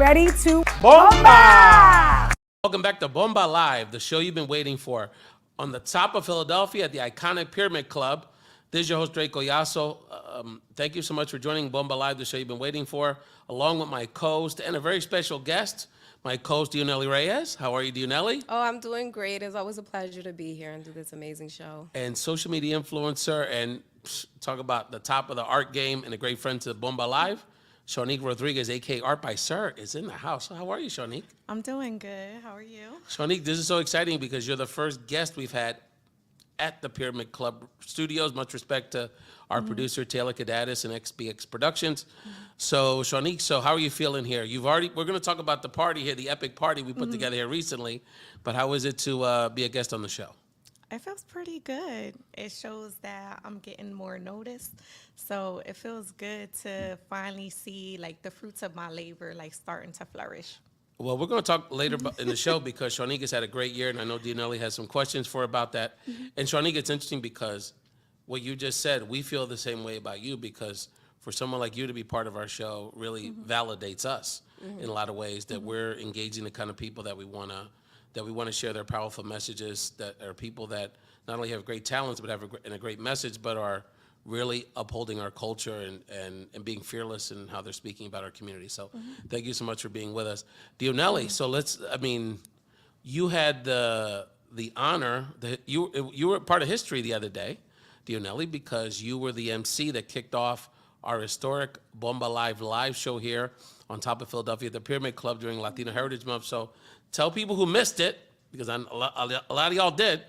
ready to Bomba! Welcome back to Bomba Live, the show you've been waiting for. On the top of Philadelphia at the iconic Pyramid Club. This is your host, Drake Collazo. Thank you so much for joining Bomba Live, the show you've been waiting for, along with my co-host and a very special guest, my co-host, Dionelli Reyes. How are you, Dionelli? Oh, I'm doing great. It's always a pleasure to be here and do this amazing show. And social media influencer and talk about the top of the art game and a great friend to Bomba Live. Shanique Rodriguez, a.k.a. Art by Sir, is in the house. How are you, Shanique? I'm doing good. How are you? Shanique, this is so exciting because you're the first guest we've had at the Pyramid Club Studios. Much respect to our producer, Taylor Kadatis and XBX Productions. So, Shanique, how are you feeling here? We're going to talk about the party here, the epic party we put together here recently. But how is it to be a guest on the show? It feels pretty good. It shows that I'm getting more noticed. So it feels good to finally see like the fruits of my labor like starting to flourish. Well, we're going to talk later in the show because Shanique has had a great year, and I know Dionelli has some questions for her about that. And Shanique, it's interesting because what you just said, we feel the same way about you because for someone like you to be part of our show really validates us in a lot of ways that we're engaging the kind of people that we want to share their powerful messages, that are people that not only have great talents but have a great message, but are really upholding our culture and being fearless in how they're speaking about our community. So thank you so much for being with us. Dionelli, so you had the honor, that you were part of history the other day, Dionelli, because you were the MC that kicked off our historic Bomba live show here on top of Philadelphia at the Pyramid Club during Latino Heritage Month. So tell people who missed it, because a lot of y'all did,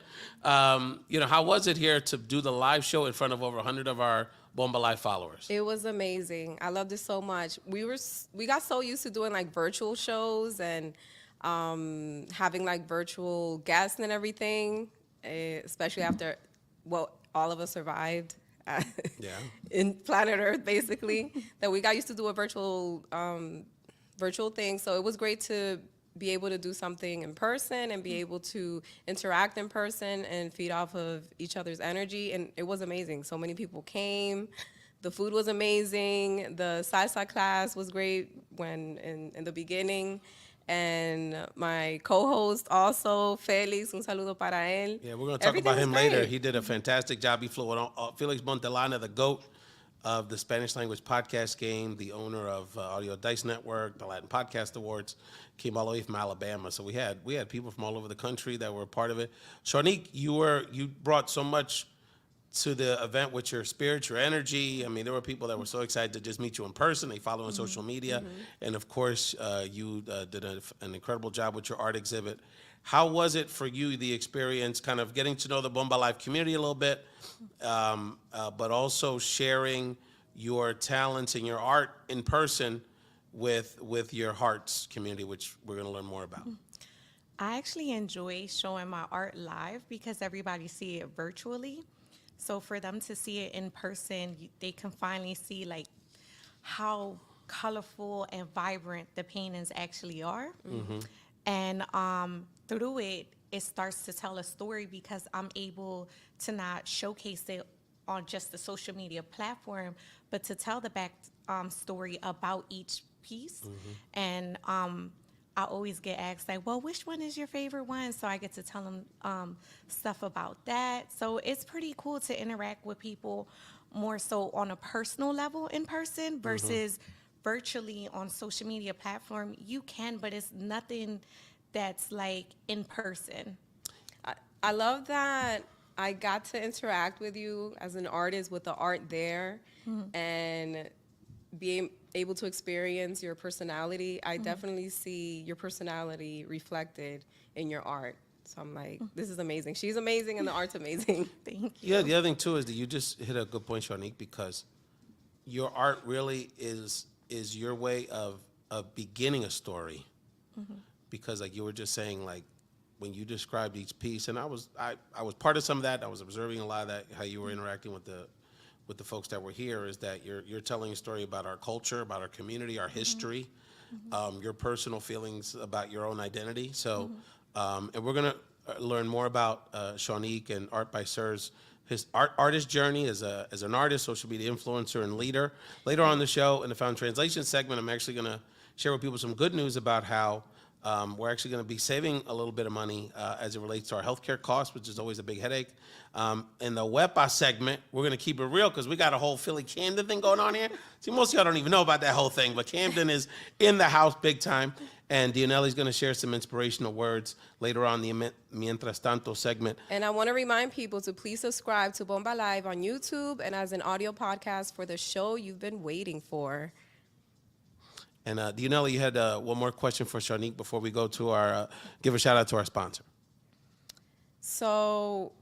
how was it here to do the live show in front of over 100 of our Bomba Live followers? It was amazing. I loved it so much. We got so used to doing like virtual shows and having like virtual guests and everything, especially after, all of us survived in planet Earth, basically, that we got used to do a virtual thing. So it was great to be able to do something in person and be able to interact in person and feed off of each other's energy. And it was amazing. So many people came. The food was amazing. The salsa class was great in the beginning. And my co-host also, Felix, un saludo para él. Yeah, we're going to talk about him later. He did a fantastic job. He flew on Felix Montelana, the GOAT of the Spanish language podcast game, the owner of Audio Dice Network, the Latin Podcast Awards, came all the way from Alabama. So we had people from all over the country that were a part of it. Shanique, you brought so much to the event with your spirit, your energy. I mean, there were people that were so excited to just meet you in person. They follow on social media. And of course, you did an incredible job with your art exhibit. How was it for you, the experience, kind of getting to know the Bomba Live community a little bit, but also sharing your talents and your art in person with your Hearts community, which we're going to learn more about? I actually enjoy showing my art live because everybody see it virtually. So for them to see it in person, they can finally see like how colorful and vibrant the paintings actually are. And through it starts to tell a story because I'm able to not showcase it on just the social media platform, but to tell the back story about each piece. And I always get asked like, well, which one is your favorite one? So I get to tell them stuff about that. So it's pretty cool to interact with people more so on a personal level in person versus virtually on social media platform. You can, but it's nothing that's like in person. I love that I got to interact with you as an artist with the art there and being able to experience your personality. I definitely see your personality reflected in your art. So I'm like, this is amazing. She's amazing and the art's amazing. Thank you. Yeah, the other thing too is that you just hit a good point, Shanique, because your art really is your way of beginning a story. Because like you were just saying, like when you described each piece, and I was part of some of that. I was observing a lot of that, how you were interacting with the folks that were here, is that you're telling a story about our culture, about our community, our history, your personal feelings about your own identity. So, and we're gonna learn more about Shanique and Art by Sir's his artist journey as an artist, social media influencer, and leader. Later on in the show, in the Found Translation segment, I'm actually gonna share with people some good news about how we're actually going to be saving a little bit of money as it relates to our healthcare costs, which is always a big headache. In the WEPA segment, we're going to keep it real because we got a whole Philly Camden thing going on here. See, most of y'all don't even know about that whole thing, but Camden is in the house big time. And Dionelli's going to share some inspirational words later on the Mientras Tanto segment. And I want to remind people to please subscribe to Bomba Live on YouTube and as an audio podcast for the show you've been waiting for. And Dionelli, you had one more question for Shanique before we go to our, give a shout out to our sponsor. So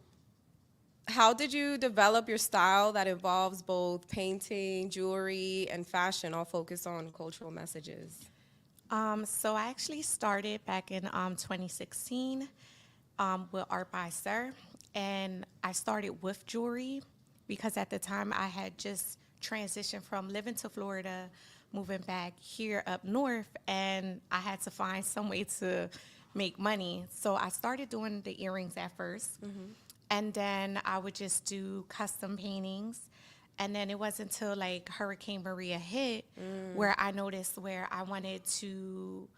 how did you develop your style that involves both painting, jewelry, and fashion, all focused on cultural messages? So I actually started back in 2016 with Art by Sir, and I started with jewelry because at the time I had just transitioned from living to Florida, moving back here up north, and I had to find some way to make money. So I started doing the earrings at first, and then I would just do custom paintings. And then it wasn't until like Hurricane Maria hit where I noticed where I wanted to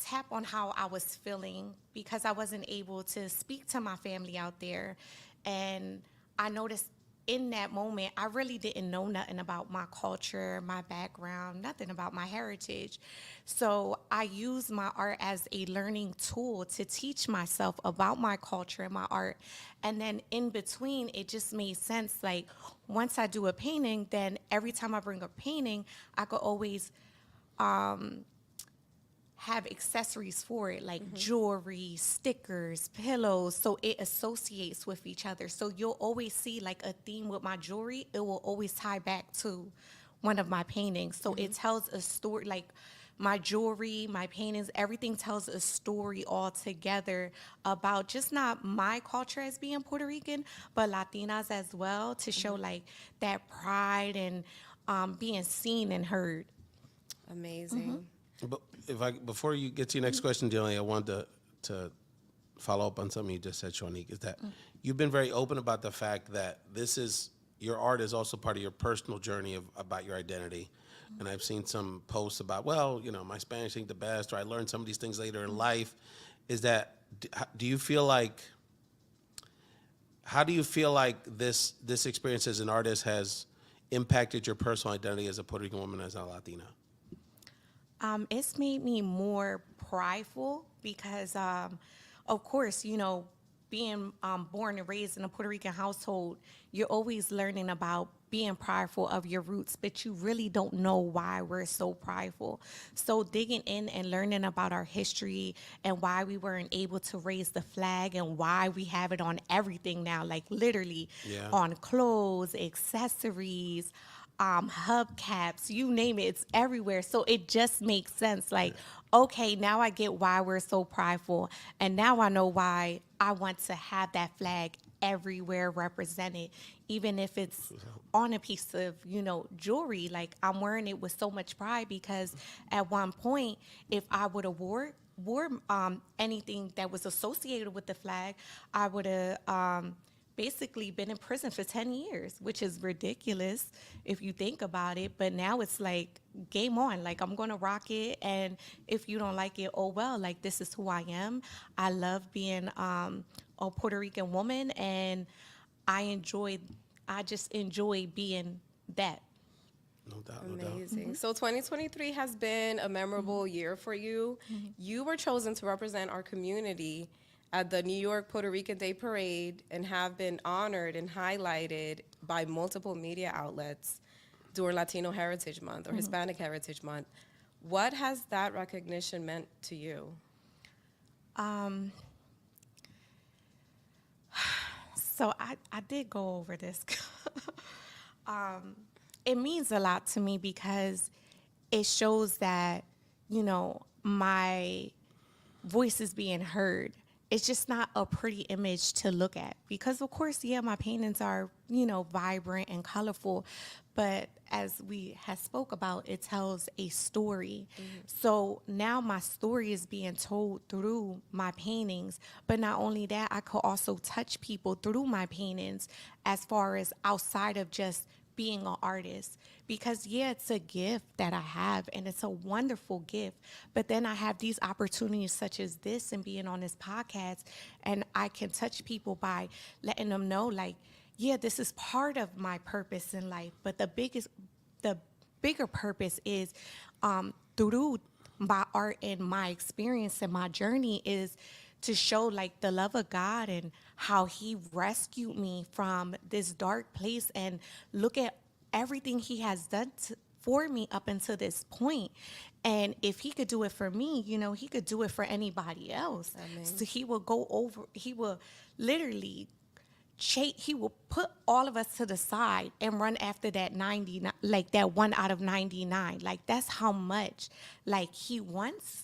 tap on how I was feeling because I wasn't able to speak to my family out there. And I noticed in that moment, I really didn't know nothing about my culture, my background, nothing about my heritage. So I used my art as a learning tool to teach myself about my culture and my art. And then in between, it just made sense. Like once I do a painting, then every time I bring a painting, I could always have accessories for it, like jewelry, stickers, pillows, so it associates with each other. So you'll always see like a theme with my jewelry, it will always tie back to one of my paintings. So it tells a story, like my jewelry, my paintings, everything tells a story all together about just not my culture as being Puerto Rican, but Latinas as well, to show like that pride and being seen and heard. Amazing. But before you get to your next question, Dionelli, I wanted to follow up on something you just said, Shanique, is that you've been very open about the fact that your art is also part of your personal journey about your identity. And I've seen some posts about, well, my Spanish ain't the best, or I learned some of these things later in life. Is that, how do you feel like this experience as an artist has impacted your personal identity as a Puerto Rican woman, as a Latina? It's made me more prideful because, of course, being born and raised in a Puerto Rican household, you're always learning about being prideful of your roots, but you really don't know why we're so prideful. So digging in and learning about our history and why we weren't able to raise the flag and why we have it on everything now, like literally on clothes, accessories, hubcaps, you name it, it's everywhere. So it just makes sense. Like, okay, now I get why we're so prideful. And now I know why I want to have that flag everywhere represented, even if it's on a piece of, jewelry. Like I'm wearing it with so much pride because at one point, if I would have wore anything that was associated with the flag, I would have basically been in prison for 10 years, which is ridiculous if you think about it. But now it's like game on, like I'm gonna rock it, and if you don't like it, oh well, like this is who I am. I love being a Puerto Rican woman, and I just enjoy being that. No doubt, no doubt. Amazing. So 2023 has been a memorable year for you. You were chosen to represent our community at the New York Puerto Rican Day Parade and have been honored and highlighted by multiple media outlets during Latino Heritage Month or Hispanic Heritage Month. What has that recognition meant to you? So I did go over this. It means a lot to me because it shows that, my voice is being heard. It's just not a pretty image to look at because, of course, my paintings are, vibrant and colorful. But as we have spoke about, it tells a story. So now my story is being told through my paintings. But not only that, I could also touch people through my paintings as far as outside of just being an artist. because yeah, it's a gift that I have and it's a wonderful gift. But then I have these opportunities such as this and being on this podcast, and I can touch people by letting them know, like, yeah, this is part of my purpose in life. But the bigger purpose is through my art and my experience and my journey is to show like the love of God and how he rescued me from this dark place, and look at everything he has done for me up until this point. And if he could do it for me, you know, he could do it for anybody else. Amen. So he will literally he will put all of us to the side and run after that 99, like that 1 out of 99. Like that's how much like he wants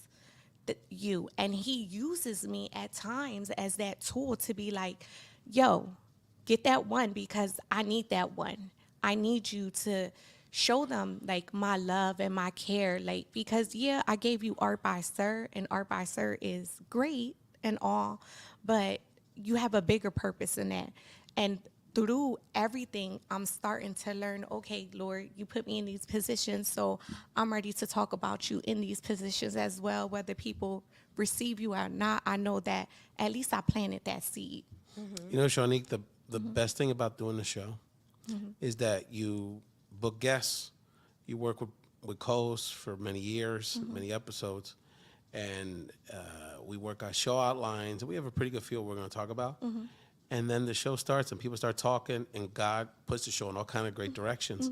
you, and he uses me at times as that tool to be like, yo, get that one, because I need that one. I need you to show them like my love and my care, like, because yeah, I gave you Art by Sir, and Art by Sir is great and all, but you have a bigger purpose than that. And through everything, I'm starting to learn, okay, Lord, you put me in these positions, so I'm ready to talk about you in these positions as well. Whether people receive you or not, I know that at least I planted that seed. You know, Shawnique, the best thing about doing the show is that you book guests, you work with co-hosts for many years, many episodes, and we work our show outlines, and we have a pretty good feel what we're going to talk about. And then the show starts, and people start talking, and God puts the show in all kind of great directions.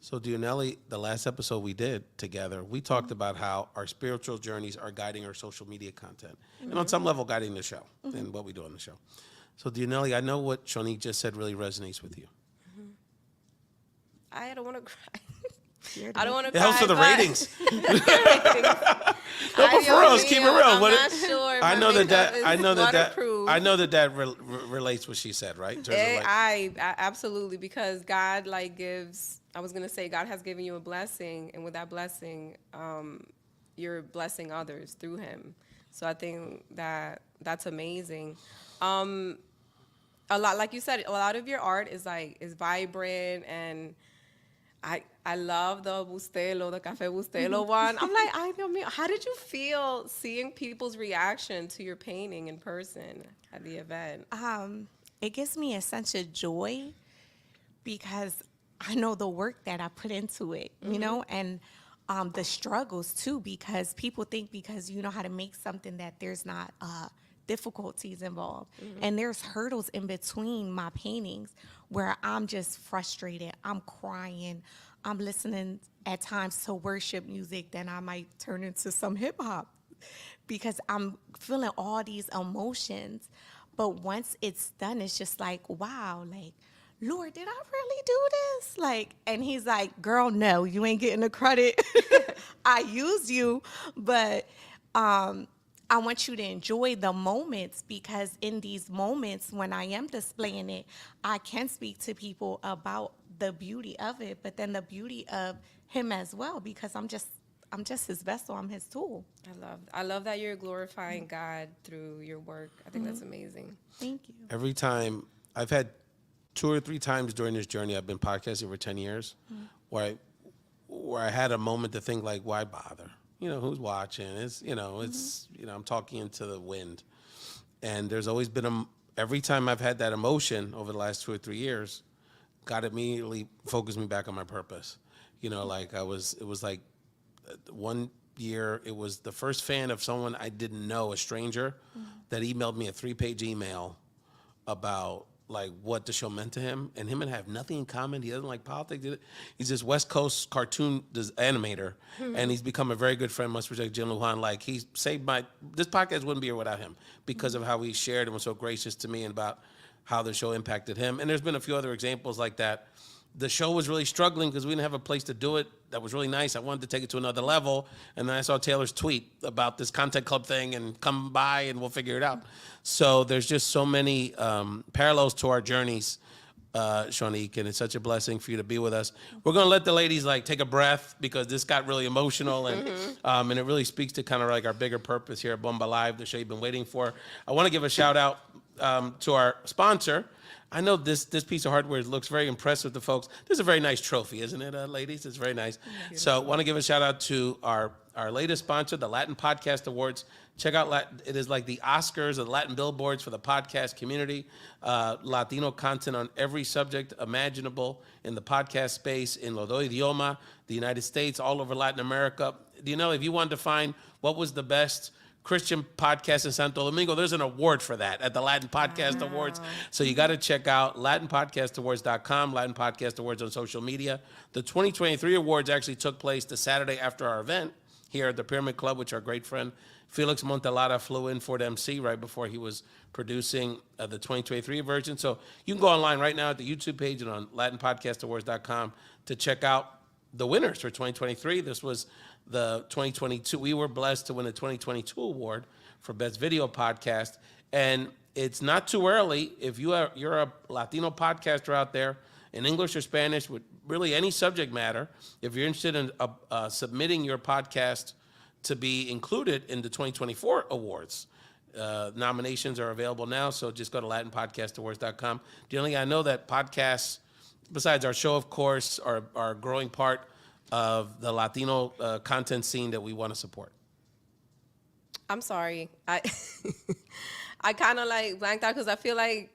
So, Dionelli, the last episode we did together, we talked about how our spiritual journeys are guiding our social media content, and on some level, guiding the show and what we do on the show. So, Dionelli, I know what Shawnique just said really resonates with you. I don't want to cry. I don't want to It cry. helps for the but- ratings. No, but for us, keep it real. I'm What not it- sure. I My know that makeup is I know that waterproof. I know that relates what she said, right? In terms of like, I absolutely, because God like gives. I was gonna say God has given you a blessing, and with that blessing, you're blessing others through Him. So I think that's amazing. A lot, like you said, a lot of your art is vibrant, and I love the Bustelo, the Café Bustelo one. I'm like, I don't mean, how did you feel seeing people's reaction to your painting in person at the event? It gives me a sense of joy because I know the work that I put into it, you know, and the struggles too, because people think because you know how to make something that there's not difficulties involved. And there's hurdles in between my paintings where I'm just frustrated, I'm crying, I'm listening at times to worship music, then I might turn into some hip hop because I'm feeling all these emotions. But once it's done, it's just like, wow, like, Lord, did I really do this? Like, and he's like, girl, no, you ain't getting the credit. I used you, but I want you to enjoy the moments, because in these moments when I am displaying it, I can speak to people about the beauty of it, but then the beauty of him as well, because I'm just his vessel, I'm his tool. I love that you're glorifying God through your work. I think that's amazing. Thank you. every time I've had 2 or 3 times during this journey, I've been podcasting for 10 years, where I had a moment to think like, why bother? You know, who's watching? It's I'm talking into the wind. And there's always been every time I've had that emotion over the last 2 or 3 years, God immediately focused me back on my purpose. You know, like it was like one year, it was the first fan of someone I didn't know, a stranger, that emailed me a 3-page email about like what the show meant to him, and him and I have nothing in common. He doesn't like politics. He's this West Coast cartoon animator, and he's become a very good friend. Much respect, Jim Lujan. Like he saved this podcast wouldn't be here without him because of how he shared and was so gracious to me and about how the show impacted him. And there's been a few other examples like that. The show was really struggling because we didn't have a place to do it. That was really nice. I wanted to take it to another level. And then I saw Taylor's tweet about this content club thing and come by and we'll figure it out. So there's just so many parallels to our journeys, Shawnique, and it's such a blessing for you to be with us. We're going to let the ladies like take a breath because this got really emotional and it really speaks to kind of like our bigger purpose here at Bomba Live, the show you've been waiting for. I want to give a shout out to our sponsor. I know this piece of hardware looks very impressive with the folks. This is a very nice trophy, isn't it, ladies? It's very nice. So want to give a shout out to our latest sponsor, the Latin Podcast Awards. Check out it is like the Oscars of the Latin billboards for the podcast community. Latino content on every subject imaginable in the podcast space in Los Dos Idioma, the United States, all over Latin America. Do you know, if you wanted to find what was the best Christian podcast in Santo Domingo, there's an award for that at the Latin Podcast Awards. So you got to check out LatinPodcastAwards.com, Latin Podcast Awards on social media. The 2023 awards actually took place the Saturday after our event here at the Pyramid Club, which our great friend Felix Montelada flew in for the MC right before he was producing the 2023 version. So you can go online right now at the YouTube page and on LatinPodcastAwards.com to check out the winners for 2023. This was the 2022. We were blessed to win the 2022 award for Best Video Podcast. And it's not too early. If you're a Latino podcaster out there in English or Spanish with really any subject matter, if you're interested in submitting your podcast to be included in the 2024 awards, nominations are available now. So just go to LatinPodcastAwards.com. Generally, I know that podcasts, besides our show, of course, are a growing part of the Latino content scene that we want to support. I'm sorry. I kind of like blanked out because I feel like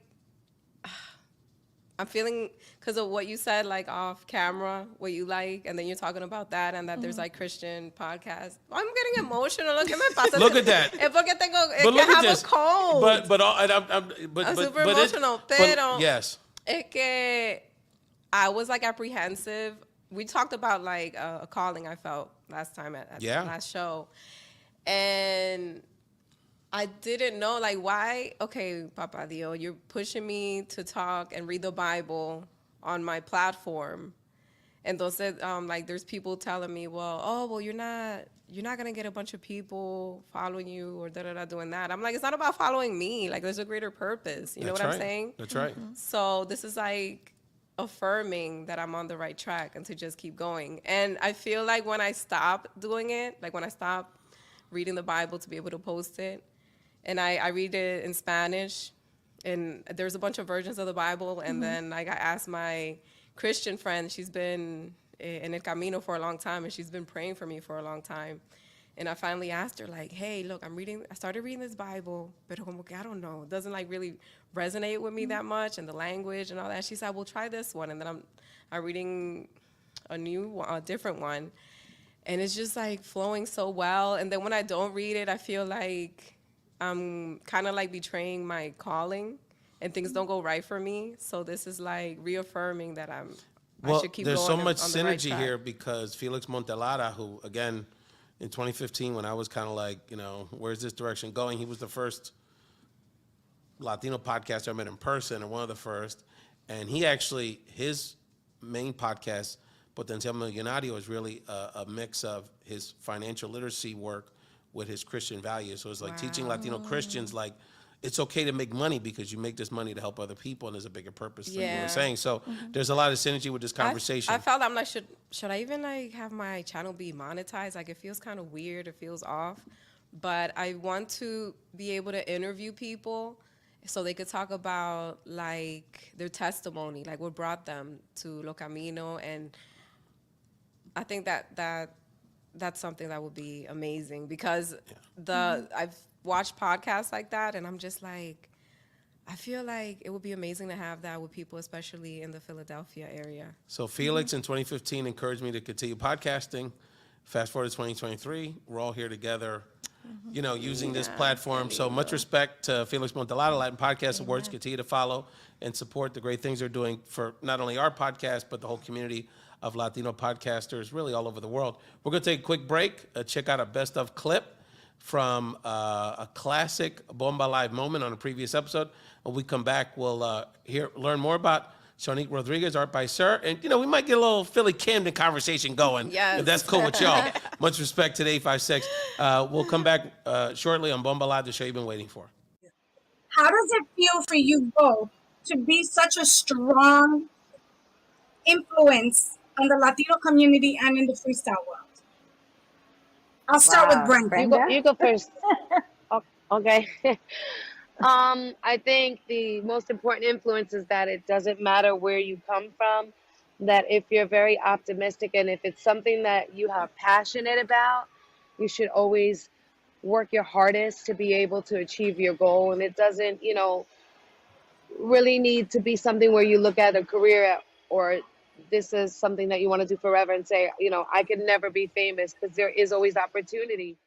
I'm feeling, because of what you said, like off camera, what you like, and then you're talking about that, and that there's like Christian podcasts. I'm getting emotional. Look at me pasa. Look at that. Es porque tengo, es But que look I at have this. a cold. I'm super emotional, pero yes. es que I was like apprehensive. We talked about like a calling I felt last time at the last show, and I didn't know, like, why, okay, Papa Dio, you're pushing me to talk and read the Bible on my platform. And those said, like, there's people telling me, well, you're not going to get a bunch of people following you or da-da-da doing that. I'm like, it's not about following me. Like, there's a greater purpose. You know what I'm saying? That's right. So this is like affirming that I'm on the right track and to just keep going. And I feel like when I stop doing it, like when I stop reading the Bible to be able to post it, and I read it in Spanish, and there's a bunch of versions of the Bible. And then like I asked my Christian friend, she's been in El Camino for a long time, and she's been praying for me for a long time. And I finally asked her, like, hey, look, I started reading this Bible, but como que I don't know, it doesn't like really resonate with me that much, and the language and all that. She said, well, try this one. And then I'm reading a different one, and it's just like flowing so well. And then when I don't read it, I feel like I'm kind of like betraying my calling, and things don't go right for me. So this is like reaffirming that I should keep going. There's so much on the right synergy track. here because Felix Montelada, who again in 2015, when I was kind of like, where's this direction going? He was the first Latino podcaster I met in person, and one of the first. And he actually, his main podcast, Potencial Millonario, is really a mix of his financial literacy work with his Christian values. So it's like teaching Latino Christians, like, it's okay to make money because you make this money to help other people, and there's a bigger purpose than you were saying. So there's a lot of synergy with this conversation. I felt, I'm like, should I even like have my channel be monetized? Like, it feels kind of weird. It feels off. But I want to be able to interview people so they could talk about like their testimony, like what brought them to Lo Camino. And I think that's something that would be amazing, because I've watched podcasts like that, and I'm just like, I feel like it would be amazing to have that with people, especially in the Philadelphia area. So Felix in 2015 encouraged me to continue podcasting. Fast forward to 2023, we're all here together, using this platform. So much respect to Felix Montelada, Latin Podcast Awards. Continue to follow and support the great things they're doing for not only our podcast, but the whole community of Latino podcasters really all over the world. We're going to take a quick break, check out a best of clip from a classic Bomba Live moment on a previous episode. When we come back, we'll learn more about Shanique Rodriguez, Art by Sir, and we might get a little Philly Camden conversation going. Yes. If that's cool with y'all. Much respect to the 856. We'll come back shortly on Bomba Live, the show you've been waiting for. How does it feel for you both to be such a strong influence on the Latino community and in the freestyle world? I'll start with Brenda. You go first. Okay. I think the most important influence is that it doesn't matter where you come from, that if you're very optimistic and if it's something that you are passionate about, you should always work your hardest to be able to achieve your goal. And it doesn't, really need to be something where you look at a career or this is something that you want to do forever and say, I could never be famous because there is always opportunity.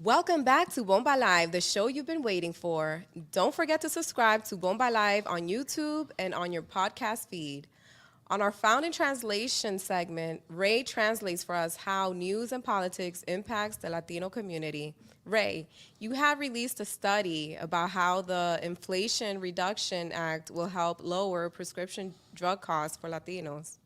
Welcome back to Bomba Live, the show you've been waiting for. Don't forget to subscribe to Bomba Live on YouTube and on your podcast feed. On our Found in Translation segment, Ray translates for us how news and politics impacts the Latino community. Ray, you have released a study about how the Inflation Reduction Act will help lower prescription drug costs for Latinos.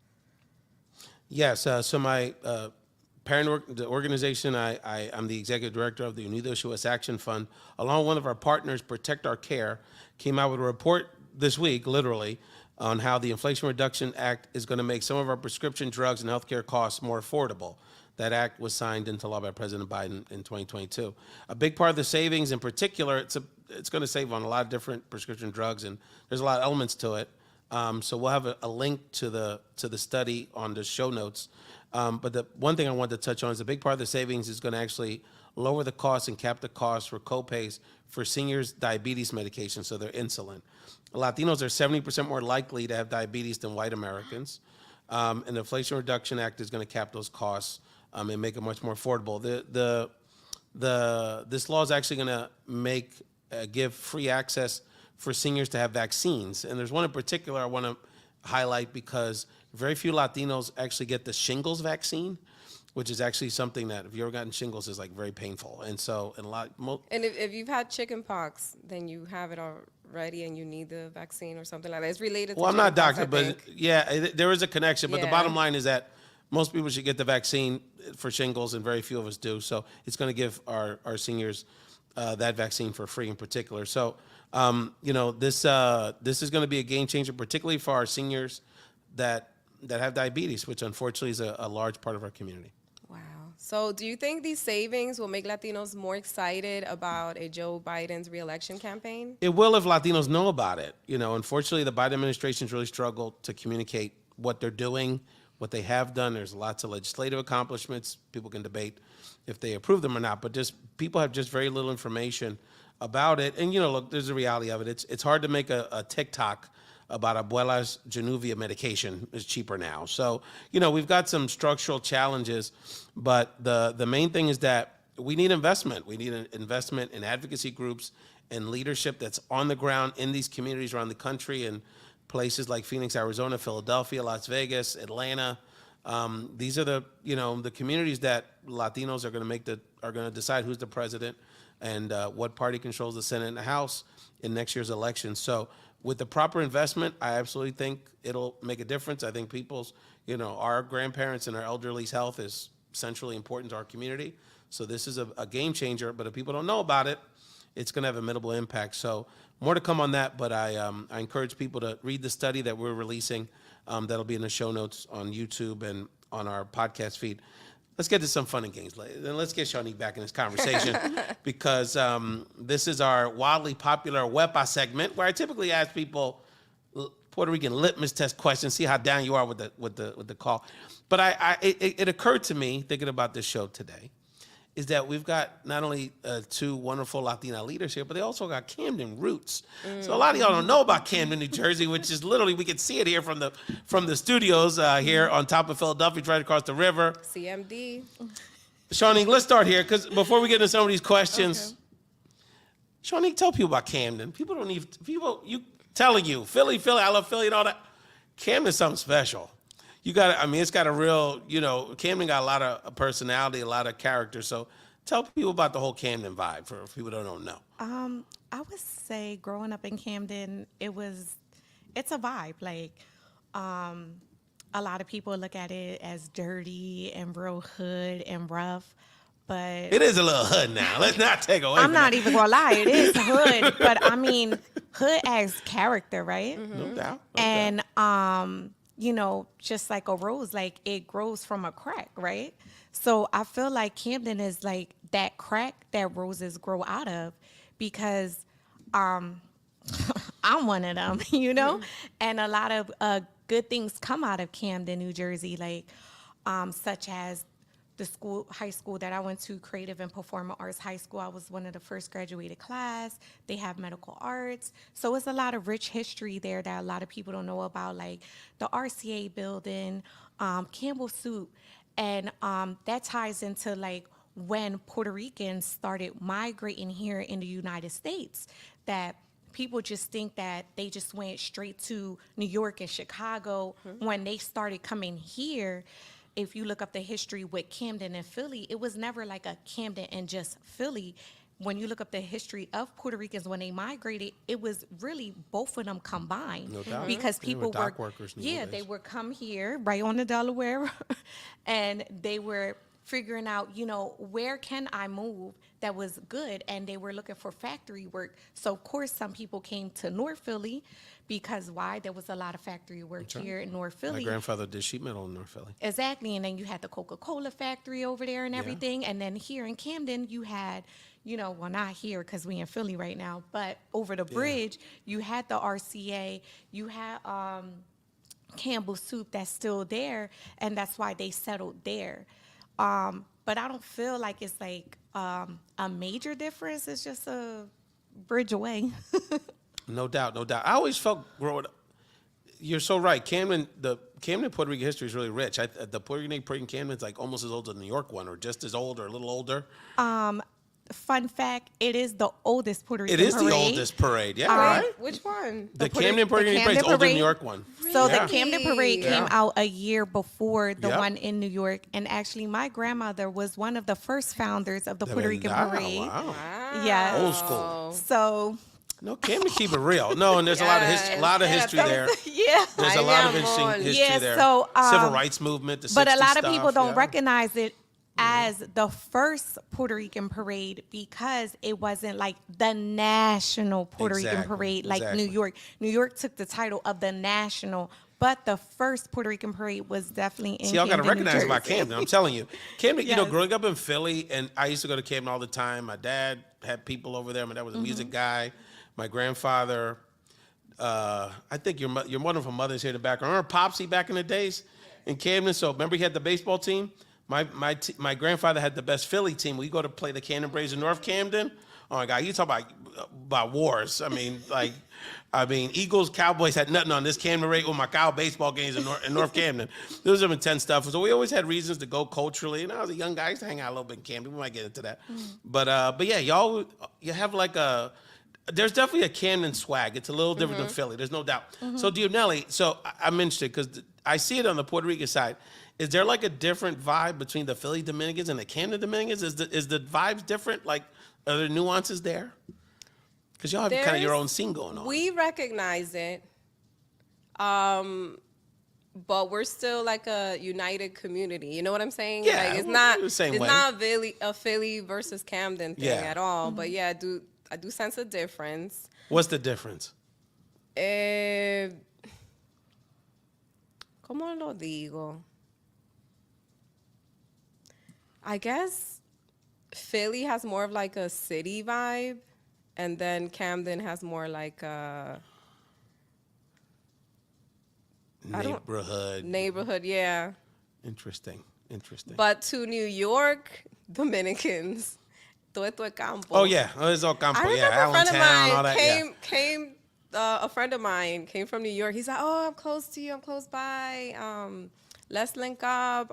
Yes. So my the organization, I'm the executive director of the Unidos US Action Fund, along with one of our partners, Protect Our Care, came out with a report this week, literally, on how the Inflation Reduction Act is going to make some of our prescription drugs and healthcare costs more affordable. That act was signed into law by President Biden in 2022. A big part of the savings, in particular, it's going to save on a lot of different prescription drugs, and there's a lot of elements to it. So we'll have a link to the study on the show notes. But the one thing I wanted to touch on is a big part of the savings is going to actually lower the costs and cap the costs for copays for seniors' diabetes medication, so their insulin. Latinos are 70% more likely to have diabetes than white Americans. And the Inflation Reduction Act is going to cap those costs and make it much more affordable. This law is actually going to give free access for seniors to have vaccines. And there's one in particular I want to highlight because very few Latinos actually get the shingles vaccine, which is actually something that if you ever gotten shingles is like very painful. And so And if you've had chicken pox, then you have it already and you need the vaccine or something like that. It's related to well, I'm not a chicken pox, doctor, I but think. yeah, there is a connection. But the Yeah. bottom line is that most people should get the vaccine for shingles, and very few of us do. So it's going to give our seniors that vaccine for free in particular. So, this is going to be a game changer, particularly for our seniors that have diabetes, which unfortunately is a large part of our community. Wow. So do you think these savings will make Latinos more excited about a Joe Biden's reelection campaign? It will if Latinos know about it. Unfortunately, the Biden administration's really struggled to communicate what they're doing, what they have done. There's lots of legislative accomplishments. People can debate if they approve them or not, but just people have just very little information about it. And look, there's a reality of it. It's hard to make a TikTok about Abuela's Januvia medication is cheaper now. So, we've got some structural challenges, but the main thing is that we need investment. We need an investment in advocacy groups and leadership that's on the ground in these communities around the country and places like Phoenix, Arizona, Philadelphia, Las Vegas, Atlanta. These are the communities that Latinos are going to decide who's the president and what party controls the Senate and the House in next year's election. So with the proper investment, I absolutely think it'll make a difference. I think our grandparents and our elderly's health is centrally important to our community. So this is a game changer, but if people don't know about it, it's going to have a minimal impact. So more to come on that, but I encourage people to read the study that we're releasing. That'll be in the show notes on YouTube and on our podcast feed. Let's get to some fun and games later. Then let's get Shawneek back in this conversation because this is our wildly popular Wepa segment where I typically ask people Puerto Rican litmus test questions, see how down you are with the call. But it occurred to me thinking about this show today is that we've got not only two wonderful Latina leaders here, but they also got Camden roots. So a lot of y'all don't know about Camden, New Jersey, which is literally, we can see it here from the studios here on top of Philadelphia, right across the river. CMD. Shawneek, let's start here, because before we get into some of these questions, Shawneek, tell people about Camden. Telling you, Philly, I love Philly and all that. Camden's something special. It's got a real, Camden got a lot of personality, a lot of character. So tell people about the whole Camden vibe for people that don't know. I would say growing up in Camden, it's a vibe. Like, a lot of people look at it as dirty and real hood and rough, but It is a little hood now. Let's not take away I'm from not that. even gonna lie, it is hood, but hood as character, right? No doubt. And just like a rose, like it grows from a crack, right? So I feel like Camden is like that crack that roses grow out of, because I'm one of them, you know? And a lot of good things come out of Camden, New Jersey, like such as the high school that I went to, Creative and Performing Arts High School. I was one of the first graduated class. They have medical arts. So it's a lot of rich history there that a lot of people don't know about, like the RCA building, Campbell Soup. And that ties into like when Puerto Ricans started migrating here in the United States, that people just think that they just went straight to New York and Chicago. When they started coming here, if you look up the history with Camden and Philly, it was never like a Camden and just Philly. When you look up the history of Puerto Ricans when they migrated, it was really both of them combined. No doubt. Because They people were dock workers in the old they days. would come here right on the Delaware, and they were figuring out, you know, where can I move that was good, and they were looking for factory work. So of course some people came to North Philly because why? There was a lot of factory work here in North My Philly. grandfather did sheet metal in North Philly. Exactly, and then you had the Coca-Cola factory over there and everything, and then here in Camden you had, you know, well, not here because we in Philly right now, but over the bridge you had the RCA, you had Campbell Soup that's still there, and that's why they settled there. But I don't feel like it's like a major difference. It's just a bridge away. No doubt, no doubt. I always felt growing up. You're so right. The Camden Puerto Rican history is really rich. The Puerto Rican Camden is like almost as old as the New York one, or just as old, or a little older. Fun fact, it is the oldest Puerto Rican It is parade. the oldest parade. Yeah, right. Which one? The Camden Puerto Rican parade is older than the New York one. So Yeah. the Camden Parade came Yeah. out a year before the Yep. one in New York. And actually, my grandmother was one of the first founders of the Puerto Rican Parade. Wow. Yes. Old school. So, No, Camden keep it real. No, and there's a lot of history there. yeah. There's a lot of interesting Ay, history Yeah, there. so, Civil rights movement, the But a 60s lot of stuff, people don't yeah. recognize it as the first Puerto Rican parade because it wasn't like the national Puerto Rican Exactly, parade like exactly. New York. New York took the title of the national, but the first Puerto Rican parade was definitely in See, y'all got to Camden, New recognize about Jersey. Camden. I'm telling you. Camden, you know, Yes. growing up in Philly, and I used to go to Camden all the time. My dad had people over there. My dad was a Mm-hmm. music guy. My grandfather, I think your wonderful mother's here in the background. Remember Popsy back in the days in Camden? So remember he had the baseball team? My grandfather had the best Philly team. We go to play the Camden Braves in North Camden. Oh my God, you talk about wars. I mean, Eagles, Cowboys had nothing on this Camden Braves with Macau baseball games in North Camden. There was some intense stuff. So we always had reasons to go culturally. And I was a young guy, I used to hang out a little bit in Camden. We might get into that. But yeah, you have like there's definitely a Camden swag. It's a little different than Philly. There's no doubt. So Dionelli, I'm interested because I see it on the Puerto Rican side. Is there like a different vibe between the Philly Dominicans and the Camden Dominicans? Is the vibes different? Like, are there nuances there? Because y'all have kind of your own scene going on. We recognize it, but we're still like a united community. You know what I'm saying? Yeah, like, it's we're not the same it's way. not a Philly versus Camden thing Yeah. at all. But yeah, I do sense a difference. What's the difference? ¿Cómo lo digo? I guess Philly has more of like a city vibe, and then Camden has more like a Neighborhood. neighborhood, yeah. Interesting. But to New York Dominicans, todo esto es campo. Oh yeah, it's all campo. I remember Yeah, a friend of Allentown, all mine that. a friend of mine came from New York. He's like, "Oh, I'm close to you. I'm close by. Let's link up."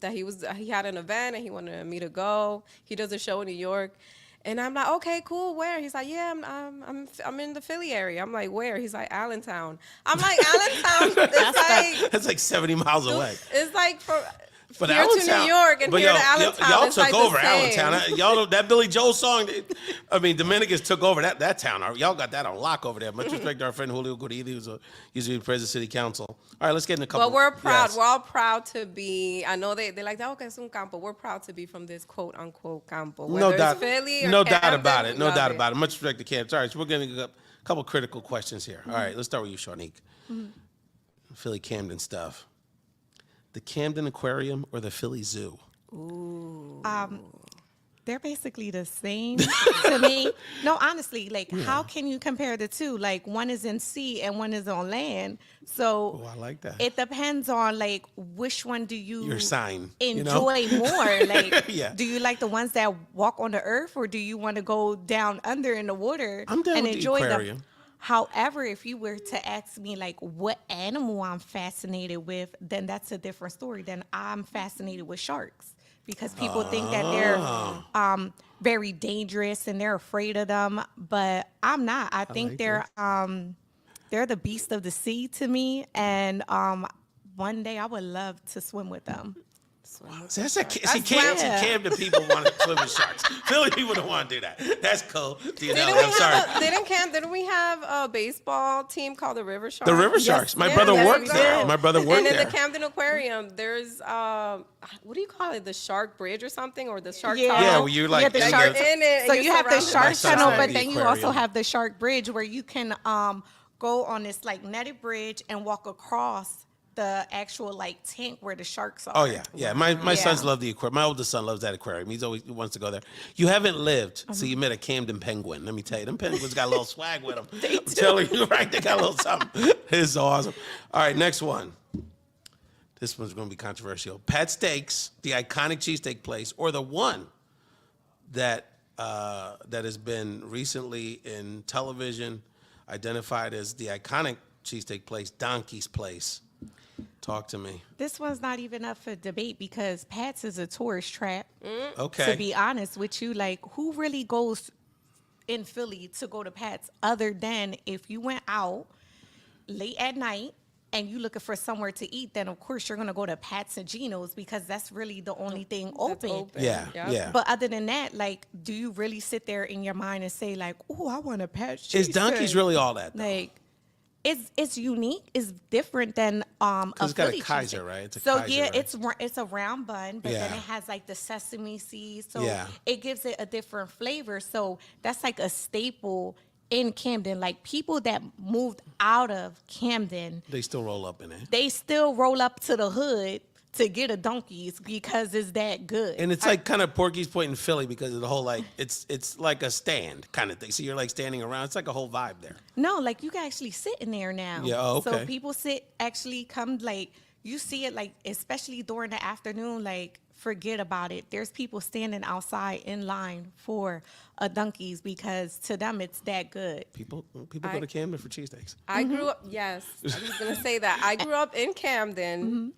That he had an event and he wanted me to go. He does a show in New York, and I'm like, "Okay, cool. Where?" He's like, "Yeah, I'm in the Philly area." I'm like, "Where?" He's like, "Allentown." I'm like, "Allentown." That's like 70 miles away. It's like from But here to Allentown- New York and but here yo, to Allentown. Y'all it's took like the over same. Allentown. Y'all that Billy Joel song. Dominicans took over that town. Y'all got that on lock over there. Much respect to our friend Julio Guridi, who's used to be president of City Council. All right, let's get in a couple. But we're proud. Yes. We're all proud to be. I know they're like, "Oh, okay, es un campo." We're proud to be from this quote unquote campo. Whether No doubt. It's Philly or No doubt Camden, about it. we No love doubt about it. Much respect to Camden. All right, so we're getting a couple critical questions here. All right, let's start with you, Shawnique. Philly Camden stuff. The Camden Aquarium or the Philly Zoo? They're basically the same to me. No, honestly, like how can you compare the two? Like one is in sea and one is on land. So Oh, I like that. it depends on like which one do you Your sign, you know? enjoy more. Like Yeah. do you like the ones that walk on the earth or do you want to go down under in the water I'm down and with the enjoy aquarium. them? However, if you were to ask me like what animal I'm fascinated with, then that's a different story. Then I'm fascinated with sharks because people think that they're very dangerous and they're afraid of them, but I'm not. I think like they're the beast of the sea to me, and one day I would love to swim with them. See, see, Yeah. Camden people want to swim with sharks. Philly people don't want to do that. That's cool. Didn't I'm sorry. didn't we have a baseball team called the River Sharks? The River Sharks. My Yeah, brother there worked you there. go. My brother worked And in there. the Camden Aquarium, there's what do you call it? The Shark Bridge or something, or the Shark Yeah. Tunnel? Yeah, well, you like Yeah, the in shark- in it. and So you're you have the surrounded by shark My son's tunnel, at but the then you also aquarium. have the shark bridge where you can go on this like netted bridge and walk across the actual like tank where the sharks are. Oh yeah, yeah. My sons Yeah. love the aquarium. My oldest son loves that aquarium. He wants to go there. You haven't lived, so you met a Camden penguin. Let me tell you, them penguins got a little swag with them. I'm telling you, right? They got a little something. It's awesome. All right, next one. This one's going to be controversial. Pat Steaks, the iconic cheesesteak place, or the one that that has been recently in television identified as the iconic cheesesteak place, Donkey's Place. Talk to me. This one's not even up for debate because Pat's is a tourist trap. Okay. To be honest with you, like who really goes in Philly to go to Pat's other than if you went out late at night and you looking for somewhere to eat, then of course you're gonna go to Pat's and Gino's because that's really the only thing That's open. Yeah, Yep. yeah. But other than that, like, do you really sit there in your mind and say like, "Oh, I want a Pat's"? Is Donkey's cheesesteak?" really all that, though? Like, it's unique. It's different than a it's got a Philly Kaiser, cheesesteak. right? It's a so Kaiser, yeah, right? it's a round bun, but then Yeah. it has like the sesame seeds, so Yeah. it gives it a different flavor. So that's like a staple in Camden. Like people that moved out of Camden, They still roll up in it. they still roll up to the hood to get a Donkey's because it's that good. And it's like kind of Porky's Point in Philly because of the whole like it's like a stand kind of thing. So you're like standing around. It's like a whole vibe there. No, like you can actually sit in there now. Yeah, oh, okay. So people come like you see it like especially during the afternoon, like forget about it. There's people standing outside in line for a Donkey's because to them it's that good. People go to Camden for cheesesteaks. I grew up. Yes, I was gonna say that. I grew up in Camden.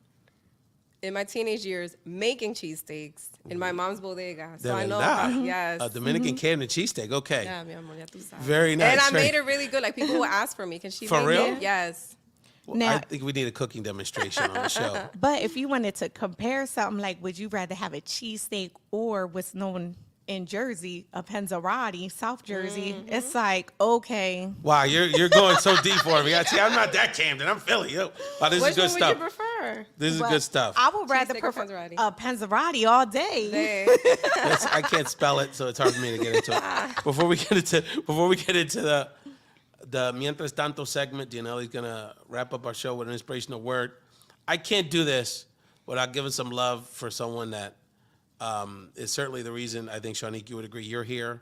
In my teenage years, making cheesesteaks in my mom's bodega. So I know how, yes. A Dominican Camden cheesesteak. Okay. Yeah, mi amor, ya tú sabes. Very nice. And I very- made it really good. Like people would ask for me. Can she For make real? it? Yes. Well, Now- I think we need a cooking demonstration on the show. But if you wanted to compare something like would you rather have a cheesesteak or what's known in Jersey, a Penzarati, South Jersey, it's like, okay. Wow, you're going so deep for me. See, I'm not that Camden. I'm Philly. Yo. Wow, this Which is good one would you stuff. prefer? This is But good stuff. I would rather Cheesesteak or prefer Penzarati? a Penzarati all day. That's- I can't spell it, so it's hard for me to get into it. Before we get into the Mientras Tanto segment, Dianelli's gonna wrap up our show with an inspirational word. I can't do this without giving some love for someone that is certainly the reason I think, Shanique, you would agree you're here,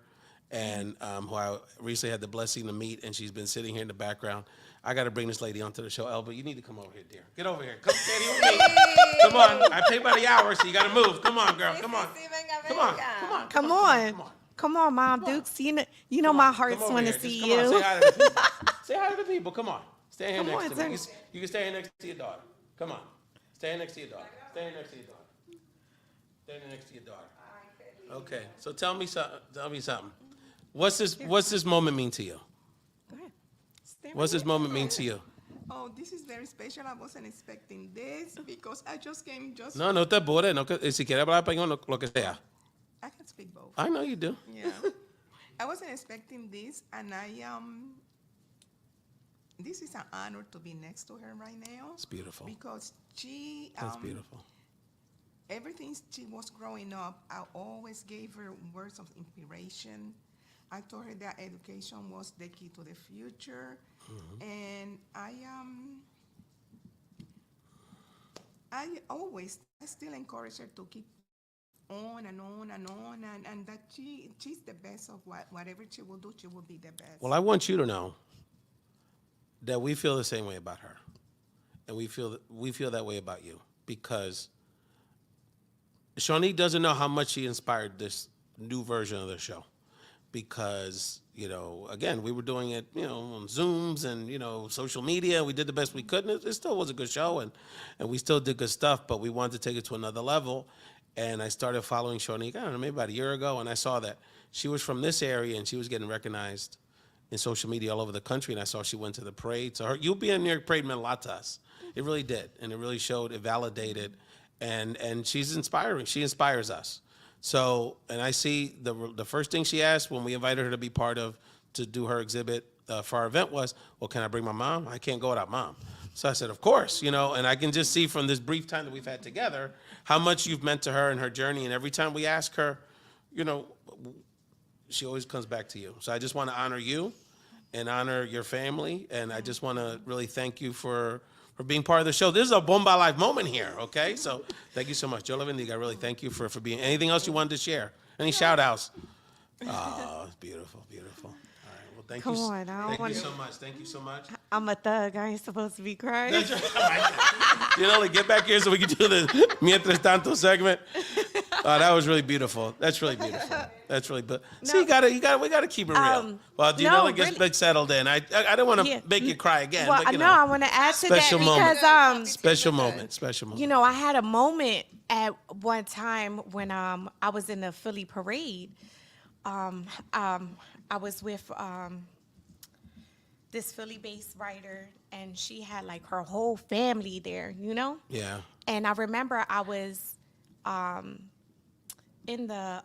and who I recently had the blessing to meet, and she's been sitting here in the background. I got to bring this lady onto the show. Elba, you need to come over here, dear. Get over here. Come stand here with me. Come on. I pay by the hour, so you got to move. Come on, girl. Come on. Come on. Come on. Come on. Come on, Mom Dukes. You know my heart's Come over want to here. see Just come on, you. say hi to the people. Say hi to the people. Come on. Stay here Come next on, to sir. me. You can stay here next to your daughter. Come on. Stay here next to your daughter. Stay here next to your daughter. Stay here next to your daughter. Okay. So tell me something. What's this moment mean to you? Go ahead. What's this moment mean to you? Oh, this is very special. I wasn't expecting this because I just came just. No te apures. No, si quieres hablar español, lo que sea. I can speak both. I know you do. Yeah. I wasn't expecting this, and this is an honor to be next to her right now. It's beautiful. Because she. That's beautiful. Everything she was growing up, I always gave her words of inspiration. I told her that education was the key to the future, and I still encourage her to keep on and on and on, and that she's the best of whatever she will do, she will be the best. Well, I want you to know that we feel the same way about her, and we feel that way about you because Shawnee doesn't know how much she inspired this new version of the show. Because, again, we were doing it, on Zooms and, social media. We did the best we could, and it still was a good show, and we still did good stuff, but we wanted to take it to another level. And I started following Shonique, I don't know, maybe about a year ago, and I saw that she was from this area, and she was getting recognized in social media all over the country, and I saw she went to the parade. So you being in New York parade meant a lot to us. It really did, and it really showed, it validated, and she's inspiring. She inspires us. So, and I see the first thing she asked when we invited her to do her exhibit for our event was, well, can I bring my mom? I can't go without mom. So I said, of course, and I can just see from this brief time that we've had together how much you've meant to her and her journey. And every time we ask her, she always comes back to you. So I just want to honor you and honor your family. And I just want to really thank you for being part of the show. This is a Bomba Life moment here, okay? So thank you so much. Yo la bendiga. I really thank you for being. Anything else you wanted to share? Any shout outs? Oh, it's beautiful, beautiful. All right, well, thank you. Come on, I don't Thank wanna- you so much. Thank you so much. I'm a thug. I ain't supposed to be crying. That's right. Get back here so we can do the Mientras Tanto segment. Oh, that was really beautiful. That's really beautiful. That's really, but see, we gotta keep it real. Well, Dianella gets big settled in. I don't want to make you cry again. Well, but, I know I want to add to that special moment. because Special moment. Special moment. I had a moment at one time when I was in the Philly parade. I was with this Philly-based writer, and she had like her whole family there, Yeah. And I remember I was in the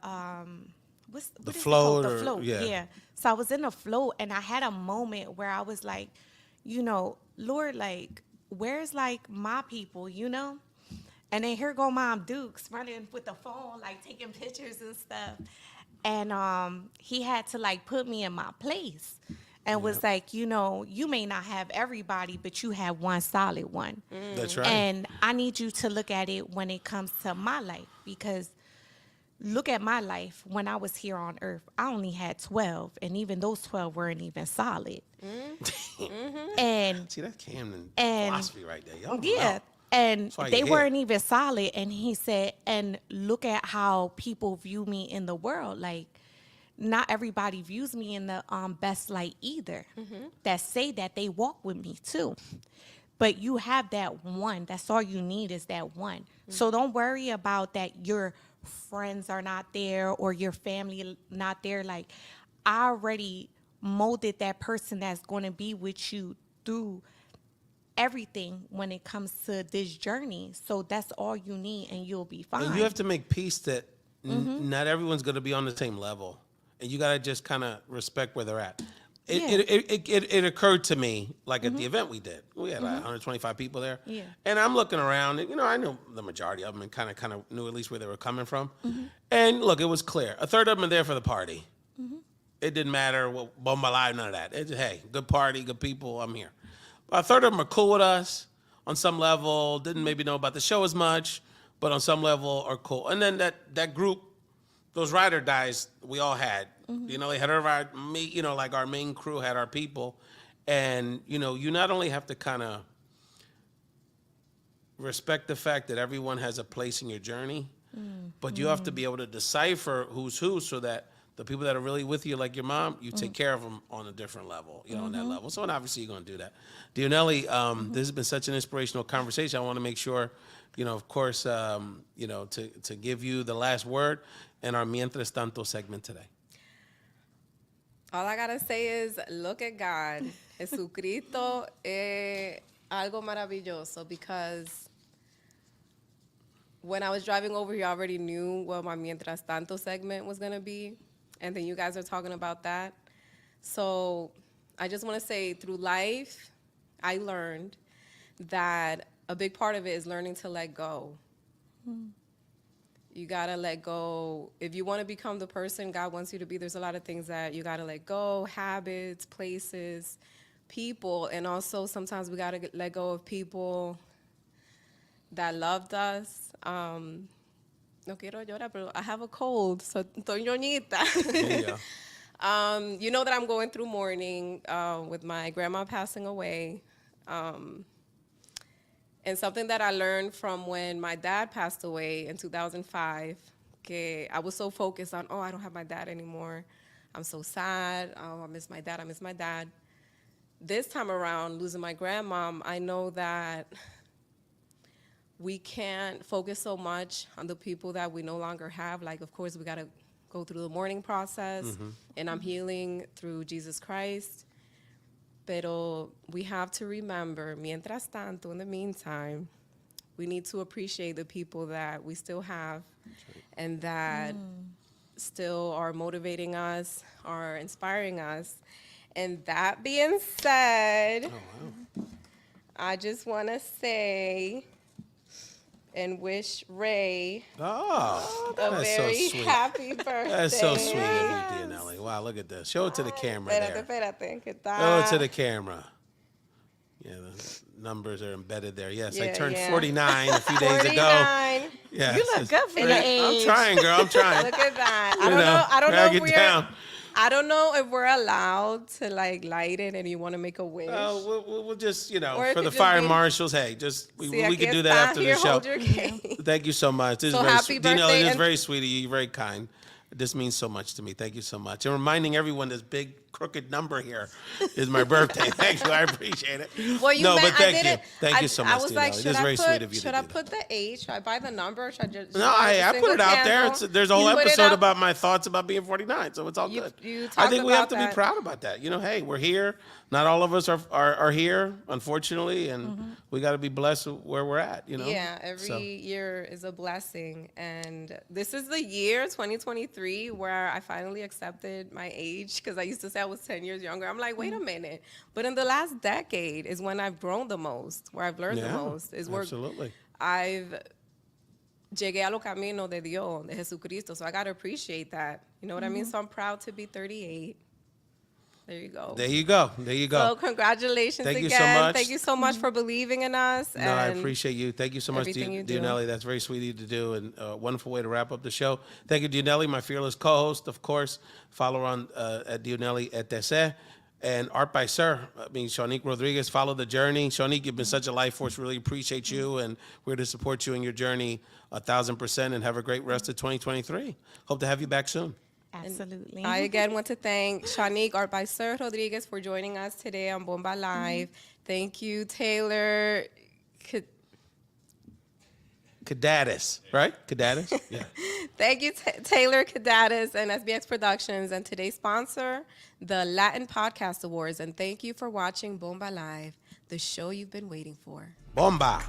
what is it float called? or- The float, yeah. yeah. So I was in the float, and I had a moment where I was like, Lord, like, where's like my people, And then here go Mom Dukes running with the phone, like taking pictures and stuff. And he had to like put me in my place. And was like, you may not have everybody, but you have one solid one. That's right. And I need you to look at it when it comes to my life, because look at my life. When I was here on earth, I only had 12, and even those 12 weren't even solid. And See, that's Camden and- philosophy right there. Y'all don't yeah, know. and That's why they you're here. weren't even solid. And he said, and look at how people view me in the world. Like, not everybody views me in the best light either. That say that they walk with me too. But you have that one. That's all you need is that one. So don't worry about that your friends are not there or your family not there. Like, I already molded that person that's going to be with you through everything when it comes to this journey. So that's all you need, and you'll be fine. And you have to make peace that not everyone's going to be on the same level. And you got to just kind of respect where they're at. It occurred to me, like at the event we did. We had like 125 people there. Yeah. And I'm looking around, and, I knew the majority of them and kind of knew at least where they were coming from. And look, it was clear. A third of them are there for the party. It didn't matter what Bomba Live, none of that. It's just, hey, good party, good people, I'm here. A third of them are cool with us on some level, didn't maybe know about the show as much, but on some level are cool. And then that group, those ride or dies we all had, they had like our main crew had our people. And, you not only have to kind of respect the fact that everyone has a place in your journey, but you have to be able to decipher who's who so that the people that are really with you, like your mom, you take care of them on a different level, on that level. So, and obviously you're going to do that. Dionelli, this has been such an inspirational conversation. I want to make sure, of course, to give you the last word in our Mientras Tanto segment today. All I gotta say is, look at God. Jesucristo es algo maravilloso, because when I was driving over here, I already knew what my Mientras Tanto segment was gonna be. And then you guys are talking about that. So I just want to say, through life, I learned that a big part of it is learning to let go. You got to let go. If you want to become the person God wants you to be, there's a lot of things that you got to let go, habits, places, people. And also sometimes we got to let go of people that loved us. no quiero llorar, pero I have a cold, so estoy ñoñita. There you go. You know that I'm going through mourning with my grandma passing away. And something that I learned from when my dad passed away in 2005, que I was so focused on, oh, I don't have my dad anymore. I'm so sad. Oh, I miss my dad. I miss my dad. This time around, losing my grandmom, I know that we can't focus so much on the people that we no longer have. Like, of course, we got to go through the mourning process, and I'm healing through Jesus Christ. Pero we have to remember, mientras tanto, in the meantime, we need to appreciate the people that we still have and that still are motivating us, are inspiring us. And that being said, I just want to say and wish Ray Oh, a that's so very sweet. happy birthday. That's so sweet of you, Dianelli. Wow, look at this. Show it to the camera Espérate, there. espérate, ¿qué tal? Show it to the camera. Yeah, the numbers are embedded there. Yes, I Yeah, turned yeah. 49 a few days 49. ago. Yeah, You look good for your I'm age. trying, girl. I'm trying. Look at that. You know, I don't know drag if it we're down. I don't know if we're allowed to like light it and you want to make a wish. We'll just, Or it for could the just fire be- marshals, hey, just we See, can aquí do that está. after Here, the show. hold your cake. Thank you so much. This So is very happy sweet. birthday Dianelli, this is and- very sweet of you. You're very kind. This means so much to me. Thank you so much. And reminding everyone this big crooked number here is my birthday. Thank you. I appreciate it. Well, you no, meant, but thank I you. didn't. Thank you so much, I was like, Dianelli. should This is I very put, sweet of you should to I do that. put the H? Should I buy the number? Or should I just? No, buy I the put it single out there. candle? There's a whole You put it episode out? about my thoughts about being 49, so it's all You- good. you I talked think we have to about be that. proud about that. Hey, we're here. Not all of us are here, unfortunately, and we got to be blessed where we're at. Yeah, every So, year is a blessing. And this is the year, 2023, where I finally accepted my age because I used to say I was 10 years younger. I'm like, wait a minute. But in the last decade is when I've grown the most, where I've learned the yeah, most, is where absolutely. I've llegué a lo camino de Dios, de Jesucristo. So I got to appreciate that. You know what I mean? So I'm proud to be 38. There you go. There you go. There you go. So congratulations Thank you again. so much. Thank you so much for believing in us. No, I and appreciate you. Thank you so much, everything you do. Dianelli. That's very sweet of you to do, and a wonderful way to wrap up the show. Thank you, Dianelli, my fearless co-host, of course. Follow her on at Dianelli ETC. And Art by Sir, Shanique Rodriguez, follow the journey. Shanique, you've been such a life force. Really appreciate you, and we're to support you in your journey 1,000%. And have a great rest of 2023. Hope to have you back soon. Absolutely. I again want to thank Shanique Art by Sir Rodriguez for joining us today on Bomba Live. Thank you, Taylor. Kadatis, right? Kadatis? Yeah. Thank you, Taylor Cadatis and SBX Productions, and today's sponsor, the Latin Podcast Awards. And thank you for watching Bomba Live, the show you've been waiting for. Bomba.